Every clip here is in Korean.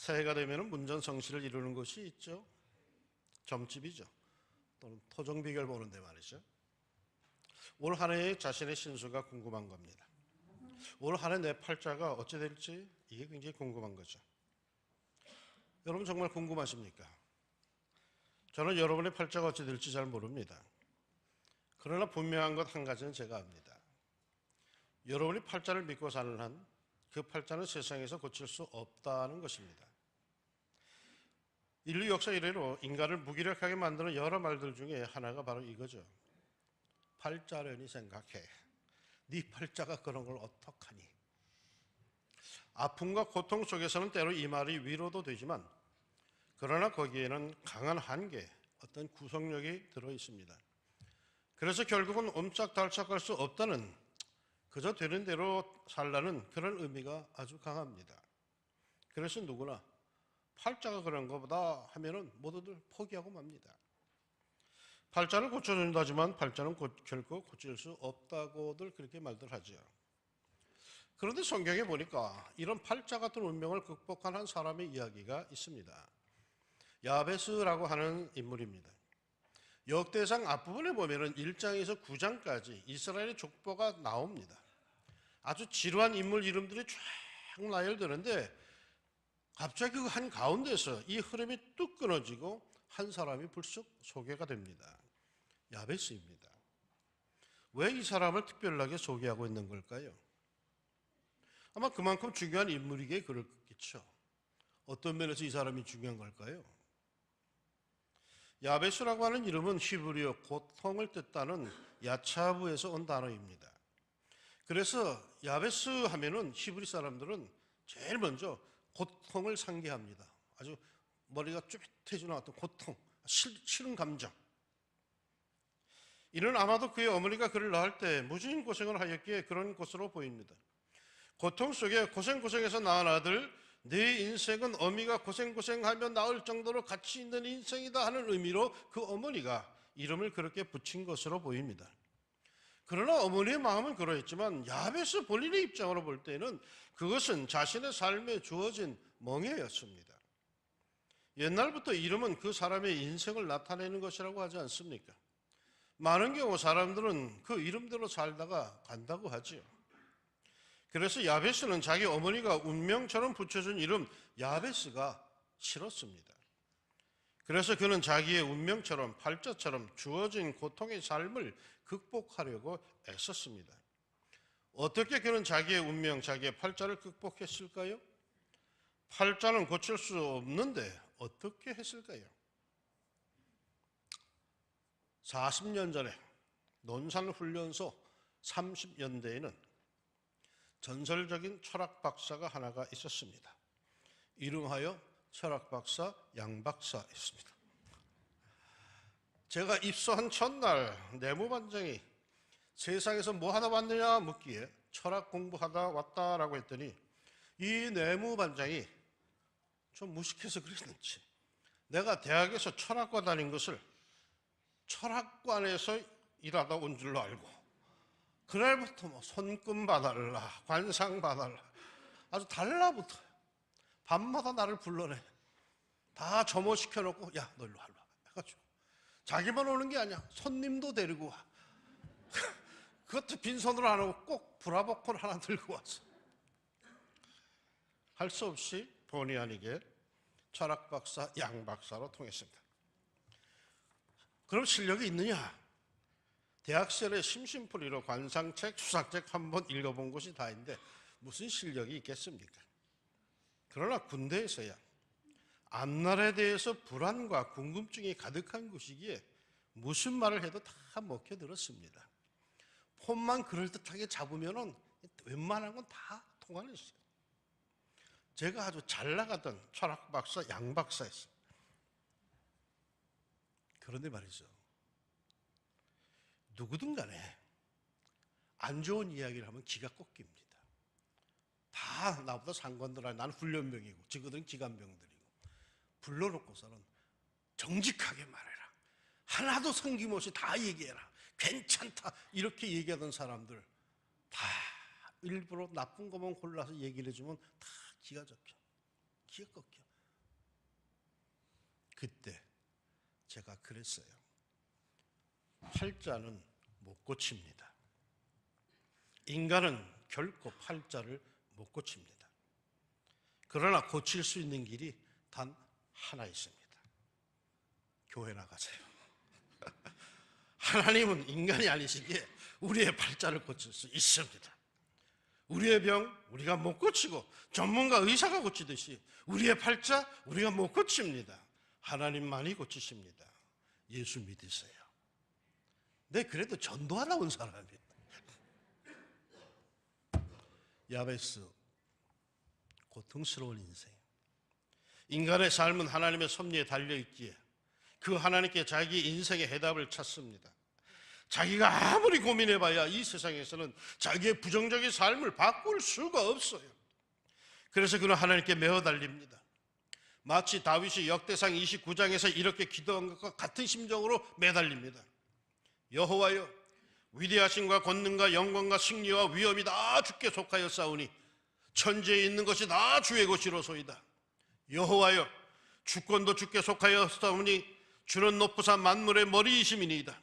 새해가 되면 문전성시를 이루는 곳이 있죠. 점집이죠. 또는 토종비결 보는데 말이죠. 올 한 해의 자신의 신수가 궁금한 겁니다. 올 한 해 내 팔자가 어찌 될지 이게 굉장히 궁금한 거죠. 여러분 정말 궁금하십니까? 저는 여러분의 팔자가 어찌 될지 잘 모릅니다. 그러나 분명한 것 한 가지는 제가 압니다. 여러분이 팔자를 믿고 사는 한 그 팔자는 세상에서 고칠 수 없다는 것입니다. 인류 역사 이래로 인간을 무기력하게 만드는 여러 말들 중에 하나가 바로 이거죠. 팔자려니 생각해. 네 팔자가 그런 걸 어떡하니? 아픔과 고통 속에서는 때로 이 말이 위로도 되지만 그러나 거기에는 강한 한계, 어떤 구속력이 들어 있습니다. 그래서 결국은 옴짝달짝할 수 없다는, 그저 되는 대로 살라는 그런 의미가 아주 강합니다. 그래서 누구나 팔자가 그런 것보다 하면은 모두들 포기하고 맙니다. 팔자를 고쳐준다지만 팔자는 결코 고칠 수 없다고들 그렇게 말들 하죠. 그런데 성경에 보니까 이런 팔자 같은 운명을 극복한 한 사람의 이야기가 있습니다. 야베스라고 하는 인물입니다. 역대상 앞부분에 보면은 1장에서 9장까지 이스라엘의 족보가 나옵니다. 아주 지루한 인물 이름들이 쫙 나열되는데 갑자기 그 한 가운데서 이 흐름이 뚝 끊어지고 한 사람이 불쑥 소개가 됩니다. 야베스입니다. 왜 이 사람을 특별하게 소개하고 있는 걸까요? 아마 그만큼 중요한 인물이기에 그렇겠죠. 어떤 면에서 이 사람이 중요한 걸까요? 야베스라고 하는 이름은 히브리어 고통을 뜻하는 야차브에서 온 단어입니다. 그래서 야베스 하면은 히브리 사람들은 제일 먼저 고통을 상기합니다. 아주 머리가 쭈삣해지는 어떤 고통, 싫은 감정. 이는 아마도 그의 어머니가 그를 낳을 때 무진 고생을 하였기에 그런 것으로 보입니다. 고통 속에 고생해서 낳은 아들, 네 인생은 어미가 고생하며 낳을 정도로 가치 있는 인생이다 하는 의미로 그 어머니가 이름을 그렇게 붙인 것으로 보입니다. 그러나 어머니의 마음은 그러했지만 야베스 본인의 입장으로 볼 때는 그것은 자신의 삶에 주어진 멍해였습니다. 옛날부터 이름은 그 사람의 인생을 나타내는 것이라고 하지 않습니까? 많은 경우 사람들은 그 이름대로 살다가 간다고 하지요. 그래서 야베스는 자기 어머니가 운명처럼 붙여준 이름 야베스가 싫었습니다. 그래서 그는 자기의 운명처럼 팔자처럼 주어진 고통의 삶을 극복하려고 애썼습니다. 어떻게 그는 자기의 운명, 자기의 팔자를 극복했을까요? 팔자는 고칠 수 없는데 어떻게 했을까요? 40년 전에 논산훈련소 30연대에는 전설적인 철학 박사가 하나가 있었습니다. 이름하여 철학 박사 양 박사였습니다. 제가 입소한 첫날 내무반장이 세상에서 뭐 하다 왔느냐 묻기에 철학 공부하다 왔다라고 했더니 이 내무반장이 좀 무식해서 그랬는지 내가 대학에서 철학과 다닌 것을 철학관에서 일하다 온 줄로 알고 그날부터 뭐 손금 봐달라, 관상 봐달라 아주 달라붙어요. 밤마다 나를 불러내. 다 점호시켜놓고 야 너 일로 와봐 해가지고 자기만 오는 게 아니야. 손님도 데리고 와. 그것도 빈손으로 안 오고 꼭 브라보콘 하나 들고 왔어. 할 수 없이 본의 아니게 철학 박사 양 박사로 통했습니다. 그럼 실력이 있느냐? 대학 시절에 심심풀이로 관상책, 수사책 한번 읽어본 곳이 다인데 무슨 실력이 있겠습니까? 그러나 군대에서야 앞날에 대해서 불안과 궁금증이 가득한 곳이기에 무슨 말을 해도 다 먹혀들었습니다. 폰만 그럴듯하게 잡으면은 웬만한 건 다 통하였어요. 제가 아주 잘 나가던 철학 박사 양 박사였어요. 그런데 말이죠. 누구든 간에 안 좋은 이야기를 하면 기가 꺾입니다. 다 나보다 상관들 아니, 나는 훈련병이고 지그들은 기관병들이고 불러놓고서는 정직하게 말해라. 하나도 성김없이 다 얘기해라. 괜찮다. 이렇게 얘기하던 사람들 다 일부러 나쁜 것만 골라서 얘기를 해주면 다 기가 잡혀. 기가 꺾여. 그때 제가 그랬어요. 팔자는 못 고칩니다. 인간은 결코 팔자를 못 고칩니다. 그러나 고칠 수 있는 길이 단 하나 있습니다. 교회 나가세요. 하나님은 인간이 아니시기에 우리의 팔자를 고칠 수 있습니다. 우리의 병 우리가 못 고치고 전문가 의사가 고치듯이 우리의 팔자 우리가 못 고칩니다. 하나님만이 고치십니다. 예수 믿으세요. 네, 그래도 전도하다 온 사람이에요. 야베스, 고통스러운 인생. 인간의 삶은 하나님의 섭리에 달려있기에 그 하나님께 자기 인생의 해답을 찾습니다. 자기가 아무리 고민해봐야 이 세상에서는 자기의 부정적인 삶을 바꿀 수가 없어요. 그래서 그는 하나님께 매어 달립니다. 마치 다윗이 역대상 29장에서 이렇게 기도한 것과 같은 심정으로 매달립니다. 여호와여, 위대하심과 권능과 영광과 승리와 위엄이 다 주께 속하여 싸우니 천지에 있는 것이 다 주의 것이로소이다. 여호와여, 주권도 주께 속하여 싸우니 주는 높으사 만물의 머리이심이니이다.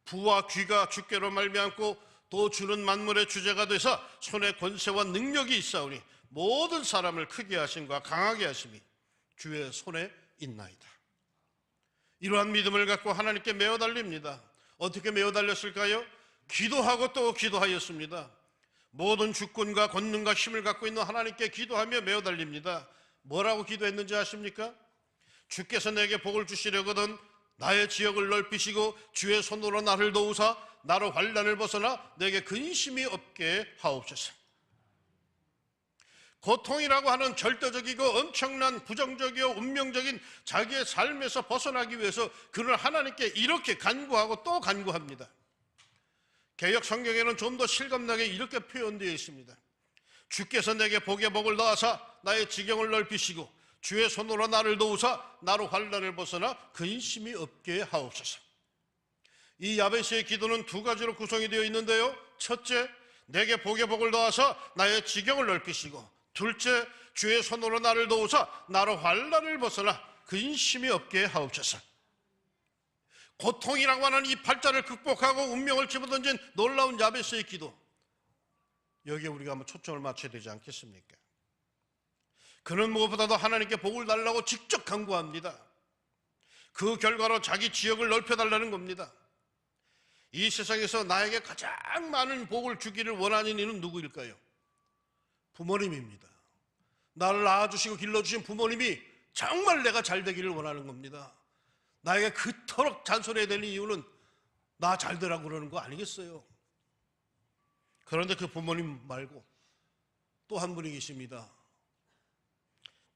부와 귀가 주께로 말미암고 또 주는 만물의 주제가 되사 손에 권세와 능력이 있사오니 모든 사람을 크게 하심과 강하게 하심이 주의 손에 있나이다. 이러한 믿음을 갖고 하나님께 매어 달립니다. 어떻게 매어 달렸을까요? 기도하고 또 기도하였습니다. 모든 주권과 권능과 힘을 갖고 있는 하나님께 기도하며 매어 달립니다. 뭐라고 기도했는지 아십니까? 주께서 내게 복을 주시려거든 나의 지역을 넓히시고 주의 손으로 나를 도우사 나로 환난을 벗어나 내게 근심이 없게 하옵소서. 고통이라고 하는 절대적이고 엄청난 부정적이고 운명적인 자기의 삶에서 벗어나기 위해서 그는 하나님께 이렇게 간구하고 또 간구합니다. 개역 성경에는 좀 더 실감나게 이렇게 표현되어 있습니다. 주께서 내게 복에 복을 더하사 나의 지경을 넓히시고 주의 손으로 나를 도우사 나로 환난을 벗어나 근심이 없게 하옵소서. 이 야베스의 기도는 두 가지로 구성이 되어 있는데요. 첫째, 내게 복에 복을 더하사 나의 지경을 넓히시고, 둘째, 주의 손으로 나를 도우사 나로 환난을 벗어나 근심이 없게 하옵소서. 고통이라고 하는 이 팔자를 극복하고 운명을 집어던진 놀라운 야베스의 기도, 여기에 우리가 한번 초점을 맞춰야 되지 않겠습니까? 그는 무엇보다도 하나님께 복을 달라고 직접 간구합니다. 그 결과로 자기 지역을 넓혀달라는 겁니다. 이 세상에서 나에게 가장 많은 복을 주기를 원하는 이는 누구일까요? 부모님입니다. 나를 낳아주시고 길러주신 부모님이 정말 내가 잘 되기를 원하는 겁니다. 나에게 그토록 잔소리해야 되는 이유는 나 잘 되라고 그러는 거 아니겠어요? 그런데 그 부모님 말고 또 한 분이 계십니다.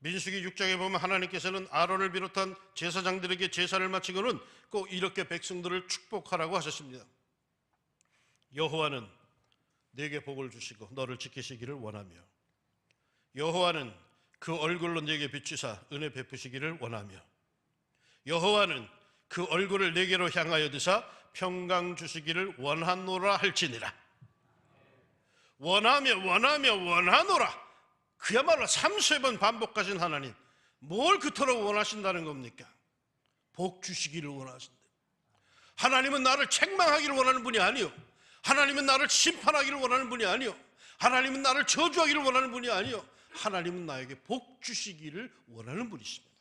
민수기 6장에 보면 하나님께서는 아론을 비롯한 제사장들에게 제사를 마치고는 꼭 이렇게 백성들을 축복하라고 하셨습니다. 여호와는 내게 복을 주시고 너를 지키시기를 원하며, 여호와는 그 얼굴로 내게 비추사 은혜 베푸시기를 원하며, 여호와는 그 얼굴을 내게로 향하여 드사 평강 주시기를 원하노라 할지니라. 원하노라. 그야말로 3-4번 반복하신 하나님, 뭘 그토록 원하신다는 겁니까? 복 주시기를 원하신다. 하나님은 나를 책망하기를 원하는 분이 아니요, 하나님은 나를 심판하기를 원하는 분이 아니요, 하나님은 나를 저주하기를 원하는 분이 아니요, 하나님은 나에게 복 주시기를 원하는 분이십니다.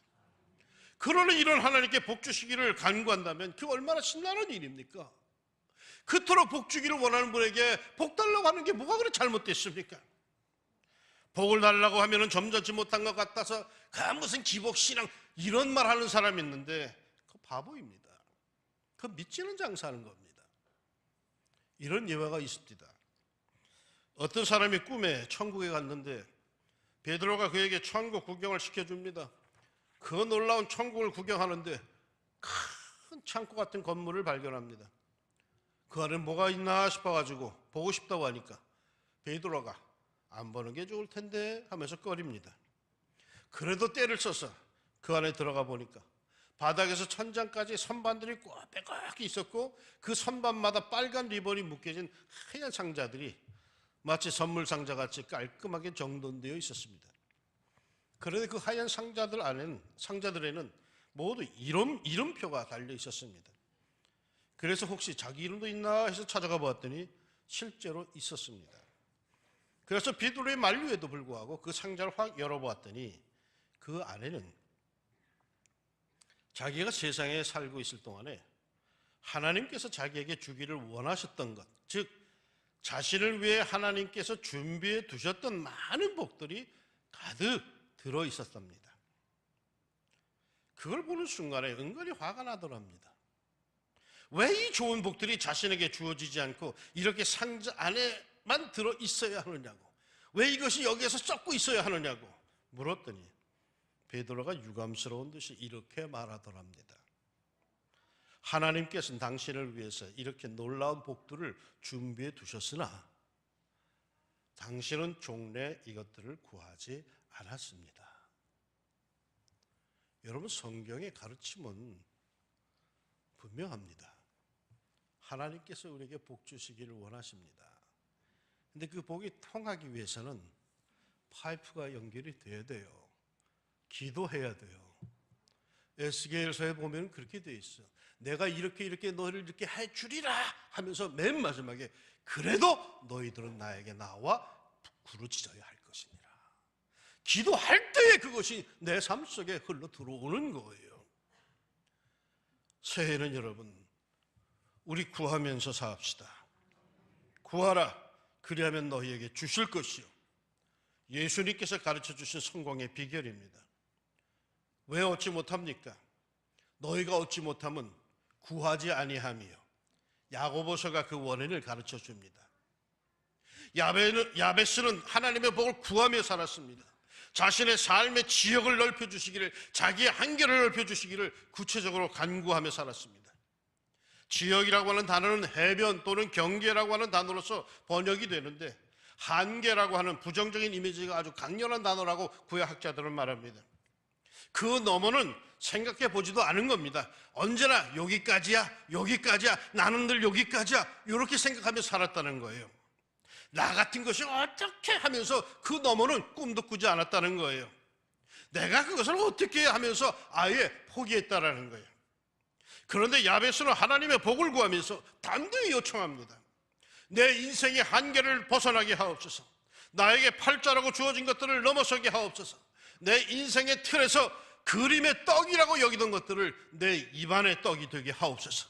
그러는 이런 하나님께 복 주시기를 간구한다면 그 얼마나 신나는 일입니까? 그토록 복 주기를 원하는 분에게 복 달라고 하는 게 뭐가 그렇게 잘못됐습니까? 복을 달라고 하면은 점잖지 못한 것 같아서 그 무슨 기복신앙 이런 말 하는 사람이 있는데 그 바보입니다. 그 믿지는 장사하는 겁니다. 이런 예화가 있습니다. 어떤 사람이 꿈에 천국에 갔는데 베드로가 그에게 천국 구경을 시켜줍니다. 그 놀라운 천국을 구경하는데 큰 창고 같은 건물을 발견합니다. 그 안에 뭐가 있나 싶어가지고 보고 싶다고 하니까 베드로가 안 보는 게 좋을 텐데 하면서 꺼립니다. 그래도 때를 써서 그 안에 들어가 보니까 바닥에서 천장까지 선반들이 꽉 있었고 그 선반마다 빨간 리본이 묶여진 하얀 상자들이 마치 선물 상자같이 깔끔하게 정돈되어 있었습니다. 그런데 그 하얀 상자들에는 모두 이름표가 달려 있었습니다. 그래서 혹시 자기 이름도 있나 해서 찾아가 보았더니 실제로 있었습니다. 그래서 베드로의 만류에도 불구하고 그 상자를 확 열어보았더니 그 안에는 자기가 세상에 살고 있을 동안에 하나님께서 자기에게 주기를 원하셨던 것, 즉 자신을 위해 하나님께서 준비해 두셨던 많은 복들이 가득 들어 있었답니다. 그걸 보는 순간에 은근히 화가 나더랍니다. 왜 이 좋은 복들이 자신에게 주어지지 않고 이렇게 상자 안에만 들어 있어야 하느냐고, 왜 이것이 여기에서 썩고 있어야 하느냐고 물었더니 베드로가 유감스러운 듯이 이렇게 말하더랍니다. 하나님께서는 당신을 위해서 이렇게 놀라운 복들을 준비해 두셨으나 당신은 종래 이것들을 구하지 않았습니다. 여러분, 성경의 가르침은 분명합니다. 하나님께서 우리에게 복 주시기를 원하십니다. 근데 그 복이 통하기 위해서는 파이프가 연결이 돼야 돼요. 기도해야 돼요. 에스겔서에 보면 그렇게 돼 있어. 내가 이렇게 너를 이렇게 해주리라 하면서 맨 마지막에 그래도 너희들은 나에게 나와 부르짖어야 할 것이니라. 기도할 때에 그것이 내 삶 속에 흘러 들어오는 거예요. 새해는 여러분, 우리 구하면서 사합시다. 구하라, 그리하면 너희에게 주실 것이요. 예수님께서 가르쳐 주신 성공의 비결입니다. 왜 얻지 못합니까? 너희가 얻지 못함은 구하지 아니함이요. 야고보서가 그 원인을 가르쳐 줍니다. 야베스는 하나님의 복을 구하며 살았습니다. 자신의 삶의 지역을 넓혀주시기를, 자기의 한계를 넓혀주시기를 구체적으로 간구하며 살았습니다. 지역이라고 하는 단어는 해변 또는 경계라고 하는 단어로서 번역이 되는데, 한계라고 하는 부정적인 이미지가 아주 강렬한 단어라고 구약학자들은 말합니다. 그 너머는 생각해 보지도 않은 겁니다. 언제나 여기까지야, 나는 늘 여기까지야, 이렇게 생각하며 살았다는 거예요. 나 같은 것이 어떻게 하면서 그 너머는 꿈도 꾸지 않았다는 거예요. 내가 그것을 어떻게 하면서 아예 포기했다라는 거예요. 그런데 야베스는 하나님의 복을 구하면서 담대히 요청합니다. 내 인생의 한계를 벗어나게 하옵소서. 나에게 팔자라고 주어진 것들을 넘어서게 하옵소서. 내 인생의 틀에서 그림의 떡이라고 여기던 것들을 내 입안의 떡이 되게 하옵소서.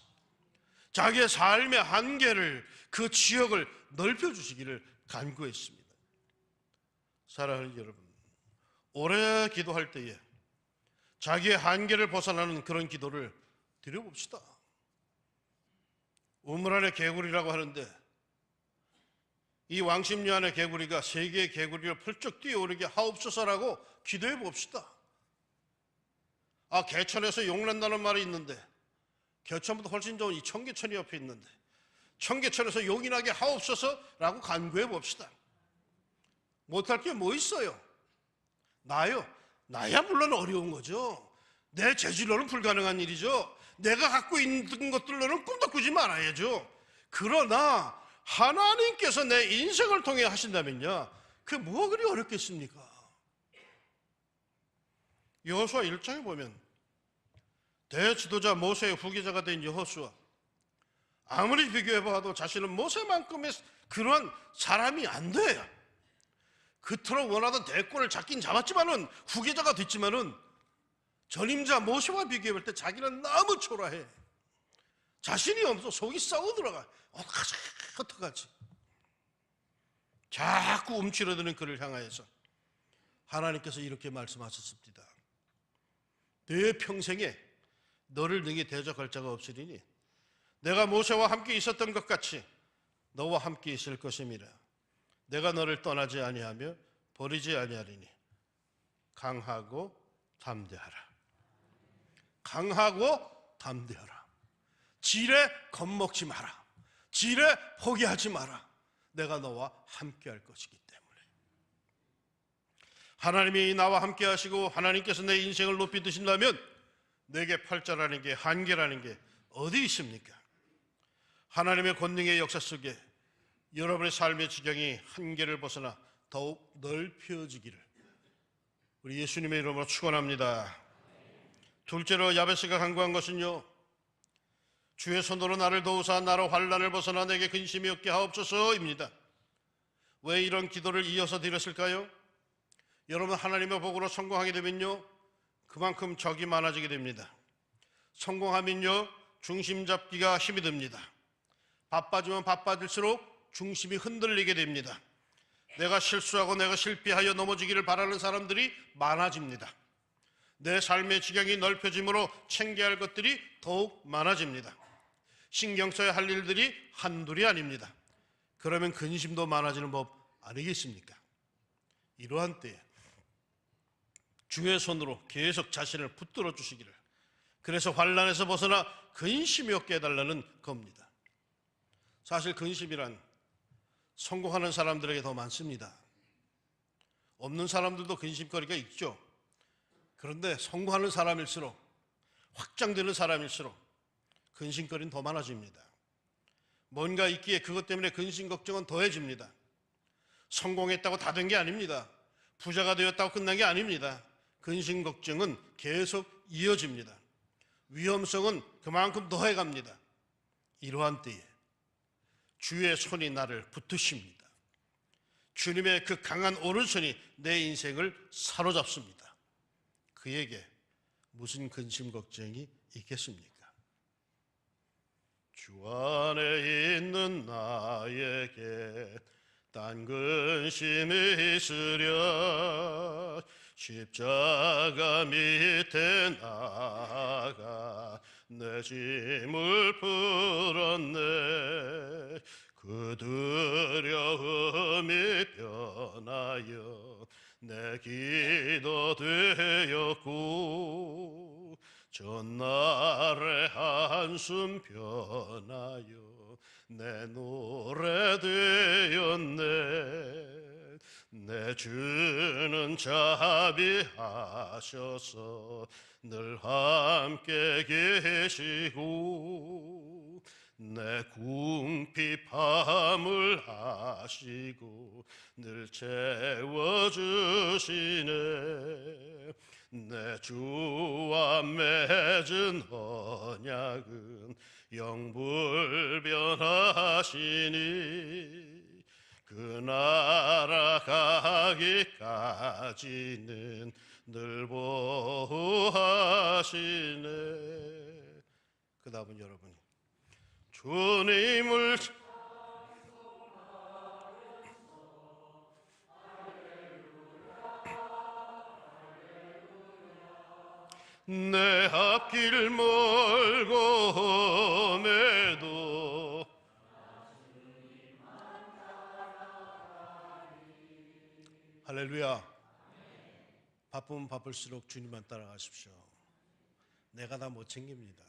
자기의 삶의 한계를, 그 지역을 넓혀주시기를 간구했습니다. 사랑하는 여러분, 오래 기도할 때에 자기의 한계를 벗어나는 그런 기도를 드려봅시다. 우물 안의 개구리라고 하는데, 이 왕십리 안의 개구리가 세계의 개구리를 펄쩍 뛰어오르게 하옵소서라고 기도해 봅시다. 개천에서 용난다는 말이 있는데, 개천보다 훨씬 좋은 이 청계천이 옆에 있는데, 청계천에서 용이 나게 하옵소서라고 간구해 봅시다. 못할 게 뭐 있어요? 나야 물론 어려운 거죠. 내 재질로는 불가능한 일이죠. 내가 갖고 있는 것들로는 꿈도 꾸지 말아야죠. 그러나 하나님께서 내 인생을 통해 하신다면요, 그게 뭐가 그리 어렵겠습니까? 여호수아 1장에 보면 대지도자 모세의 후계자가 된 여호수아, 아무리 비교해봐도 자신은 모세만큼의 그런 사람이 안 돼요. 그토록 원하던 대권을 잡긴 잡았지만은, 후계자가 됐지만은 전임자 모세와 비교해볼 때 자기는 너무 초라해. 자신이 없어. 속이 썩어 들어가. 어떡하지? 자꾸 움츠러드는 그를 향하여서 하나님께서 이렇게 말씀하셨습니다. 내 평생에 너를 능히 대적할 자가 없으리니 내가 모세와 함께 있었던 것 같이 너와 함께 있을 것임이라. 내가 너를 떠나지 아니하며 버리지 아니하리니 강하고 담대하라. 강하고 담대하라. 지레 겁먹지 마라. 지레 포기하지 마라. 내가 너와 함께 할 것이기 때문에. 하나님이 나와 함께 하시고 하나님께서 내 인생을 높이 드신다면 내게 팔자라는 게, 한계라는 게 어디 있습니까? 하나님의 권능의 역사 속에 여러분의 삶의 지경이 한계를 벗어나 더욱 넓혀지기를 우리 예수님의 이름으로 축원합니다. 둘째로 야베스가 간구한 것은요, 주의 손으로 나를 도우사 나로 환난을 벗어나 내게 근심이 없게 하옵소서입니다. 왜 이런 기도를 이어서 드렸을까요? 여러분, 하나님의 복으로 성공하게 되면요, 그만큼 적이 많아지게 됩니다. 성공하면요, 중심 잡기가 힘이 듭니다. 바빠지면 바빠질수록 중심이 흔들리게 됩니다. 내가 실수하고 내가 실패하여 넘어지기를 바라는 사람들이 많아집니다. 내 삶의 지경이 넓혀짐으로 챙겨야 할 것들이 더욱 많아집니다. 신경 써야 할 일들이 한둘이 아닙니다. 그러면 근심도 많아지는 법 아니겠습니까? 이러한 때에 주의 손으로 계속 자신을 붙들어 주시기를, 그래서 환난에서 벗어나 근심이 없게 해달라는 겁니다. 사실 근심이란 성공하는 사람들에게 더 많습니다. 없는 사람들도 근심거리가 있죠. 그런데 성공하는 사람일수록, 확장되는 사람일수록 근심거리는 더 많아집니다. 뭔가 있기에 그것 때문에 근심 걱정은 더해집니다. 성공했다고 다 된 게 아닙니다. 부자가 되었다고 끝난 게 아닙니다. 근심 걱정은 계속 이어집니다. 위험성은 그만큼 더해갑니다. 이러한 때에 주의 손이 나를 붙드십니다. 주님의 그 강한 오른손이 내 인생을 사로잡습니다. 그에게 무슨 근심 걱정이 있겠습니까? 주 안에 있는 나에게 딴 근심이 있으랴. 십자가 밑에 나가 내 짐을 풀었네. 그 두려움이 변하여 내 기도 되었고, 전날의 한숨 변하여 내 노래 되었네. 내 주는 자비하셔서 늘 함께 계시고, 내 궁핍함을 아시고 늘 채워주시네. 내 주와 맺은 언약은 영불변하시니, 그 나라 가기까지는 늘 보호하시네. 그 다음은 여러분, 주님을 내 앞길 멀고 매도 할렐루야. 바쁘면 바쁠수록 주님만 따라가십시오. 내가 다 못 챙깁니다.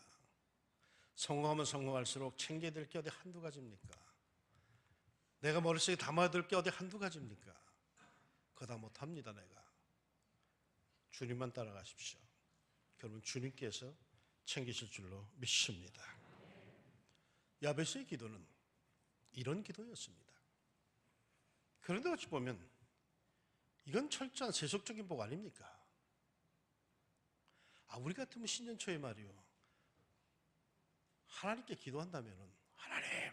성공하면 성공할수록 챙겨야 될 게 어디 한두 가지입니까? 내가 머릿속에 담아야 될 게 어디 한두 가지입니까? 그거 다 못합니다. 내가. 주님만 따라가십시오. 여러분, 주님께서 챙기실 줄로 믿습니다. 야베스의 기도는 이런 기도였습니다. 그런데 어찌 보면 이건 철저한 세속적인 복 아닙니까? 우리 같으면 신년 초에 말이요, 하나님께 기도한다면, 하나님,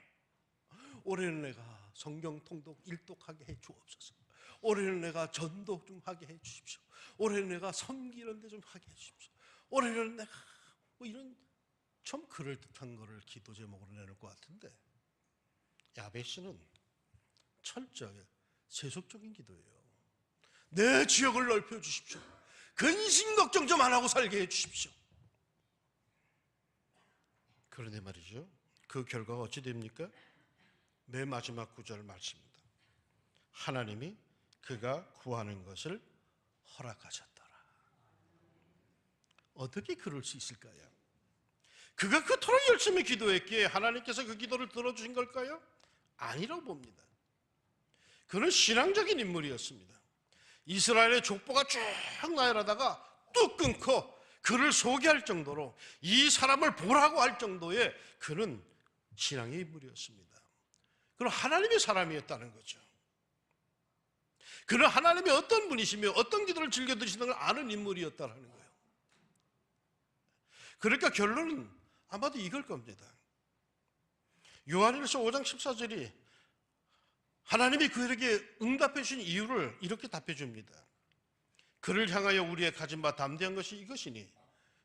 올해는 내가 성경 통독 일독하게 해 주옵소서. 올해는 내가 전도 좀 하게 해 주십시오. 올해는 내가 섬기는 데 좀 하게 해 주십시오. 올해는 내가 이런 좀 그럴듯한 거를 기도 제목으로 내놓을 것 같은데, 야베스는 철저하게 세속적인 기도예요. 내 지역을 넓혀 주십시오. 근심 걱정 좀 안 하고 살게 해 주십시오. 그런데 말이죠, 그 결과가 어찌 됩니까? 맨 마지막 구절 말씀입니다. 하나님이 그가 구하는 것을 허락하셨더라. 어떻게 그럴 수 있을까요? 그가 그토록 열심히 기도했기에 하나님께서 그 기도를 들어주신 걸까요? 아니라고 봅니다. 그는 신앙적인 인물이었습니다. 이스라엘의 족보가 쭉 나열하다가 뚝 끊고 그를 소개할 정도로, 이 사람을 보라고 할 정도의 그는 신앙의 인물이었습니다. 그는 하나님의 사람이었다는 거죠. 그는 하나님이 어떤 분이시며 어떤 기도를 즐겨 드시는 걸 아는 인물이었다는 거예요. 그러니까 결론은 아마도 이걸 겁니다. 요한일서 5장 14절이 하나님이 그에게 응답해 주신 이유를 이렇게 답해 줍니다. 그를 향하여 우리의 가진 바 담대한 것이 이것이니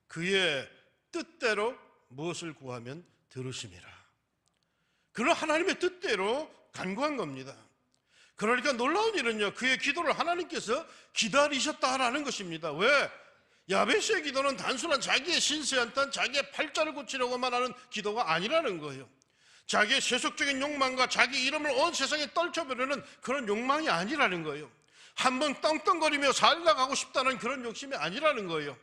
그의 뜻대로 무엇을 구하면 들으심이라. 그는 하나님의 뜻대로 간구한 겁니다. 그러니까 놀라운 일은요, 그의 기도를 하나님께서 기다리셨다라는 것입니다. 왜? 야베스의 기도는 단순한 자기의 신세한탄, 자기의 팔자를 고치려고만 하는 기도가 아니라는 거예요. 자기의 세속적인 욕망과 자기 이름을 온 세상에 떨쳐버리는 그런 욕망이 아니라는 거예요. 한번 떵떵거리며 살다 가고 싶다는 그런 욕심이 아니라는 거예요.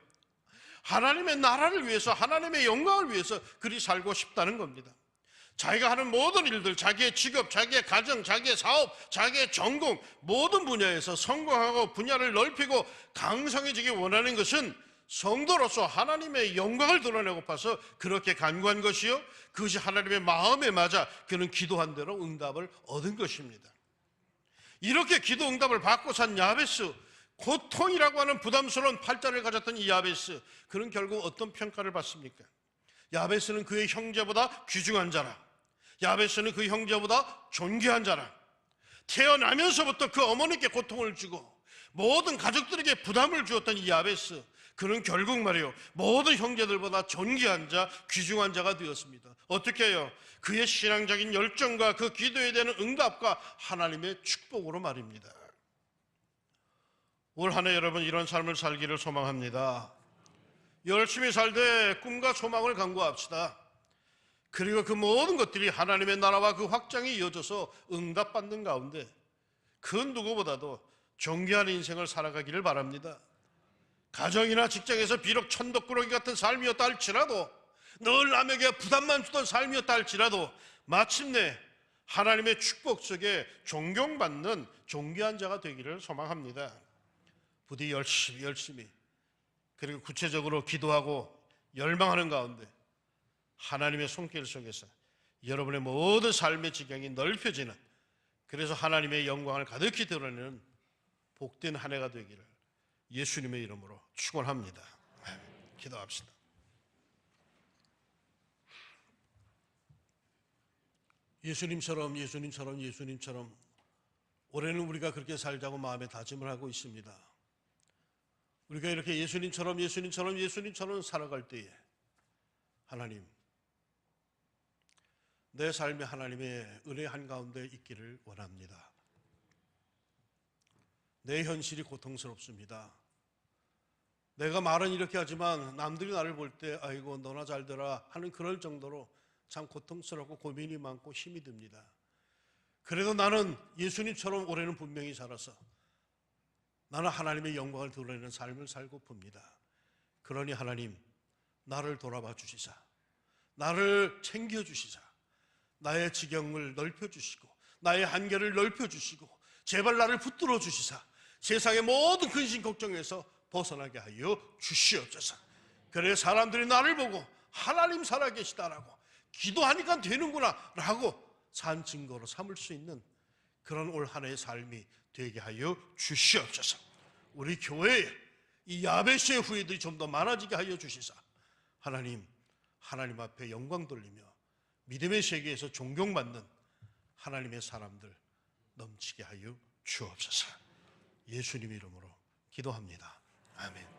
하나님의 나라를 위해서, 하나님의 영광을 위해서 그리 살고 싶다는 겁니다. 자기가 하는 모든 일들, 자기의 직업, 자기의 가정, 자기의 사업, 자기의 전공, 모든 분야에서 성공하고 분야를 넓히고 강성해지기 원하는 것은 성도로서 하나님의 영광을 드러내고파서 그렇게 간구한 것이요, 그것이 하나님의 마음에 맞아 그는 기도한 대로 응답을 얻은 것입니다. 이렇게 기도 응답을 받고 산 야베스, 고통이라고 하는 부담스러운 팔자를 가졌던 이 야베스, 그는 결국 어떤 평가를 받습니까? 야베스는 그의 형제보다 귀중한 자라, 야베스는 그 형제보다 존귀한 자라, 태어나면서부터 그 어머니께 고통을 주고 모든 가족들에게 부담을 주었던 이 야베스, 그는 결국 말이요, 모든 형제들보다 존귀한 자, 귀중한 자가 되었습니다. 어떻게 해요? 그의 신앙적인 열정과 그 기도에 대한 응답과 하나님의 축복으로 말입니다. 올 한 해 여러분 이런 삶을 살기를 소망합니다. 열심히 살되 꿈과 소망을 간구합시다. 그리고 그 모든 것들이 하나님의 나라와 그 확장이 이어져서 응답받는 가운데 그 누구보다도 존귀한 인생을 살아가기를 바랍니다. 가정이나 직장에서 비록 천덕꾸러기 같은 삶이었다 할지라도, 늘 남에게 부담만 주던 삶이었다 할지라도 마침내 하나님의 축복 속에 존경받는 존귀한 자가 되기를 소망합니다. 부디 열심히 그리고 구체적으로 기도하고 열망하는 가운데 하나님의 손길 속에서 여러분의 모든 삶의 지경이 넓혀지는, 그래서 하나님의 영광을 가득히 드러내는 복된 한 해가 되기를 예수님의 이름으로 축원합니다. 기도합시다. 예수님처럼 올해는 우리가 그렇게 살자고 마음에 다짐을 하고 있습니다. 우리가 이렇게 예수님처럼 살아갈 때에 하나님, 내 삶이 하나님의 은혜 한가운데 있기를 원합니다. 내 현실이 고통스럽습니다. 내가 말은 이렇게 하지만 남들이 나를 볼 때 아이고 너나 잘 되라 하는 그럴 정도로 참 고통스럽고 고민이 많고 힘이 듭니다. 그래도 나는 예수님처럼 올해는 분명히 살아서 나는 하나님의 영광을 드러내는 삶을 살고봅니다. 그러니 하나님, 나를 돌아봐 주시사, 나를 챙겨주시사, 나의 지경을 넓혀주시고 나의 한계를 넓혀주시고 제발 나를 붙들어 주시사 세상의 모든 근심 걱정에서 벗어나게 하여 주시옵소서. 그래 사람들이 나를 보고 하나님 살아계시다라고, 기도하니까 되는구나 라고 산 증거로 삼을 수 있는 그런 올 한 해의 삶이 되게 하여 주시옵소서. 우리 교회에 이 야베스의 후예들이 좀 더 많아지게 하여 주시사 하나님 앞에 영광 돌리며 믿음의 세계에서 존경받는 하나님의 사람들 넘치게 하여 주옵소서. 예수님 이름으로 기도합니다. 아멘.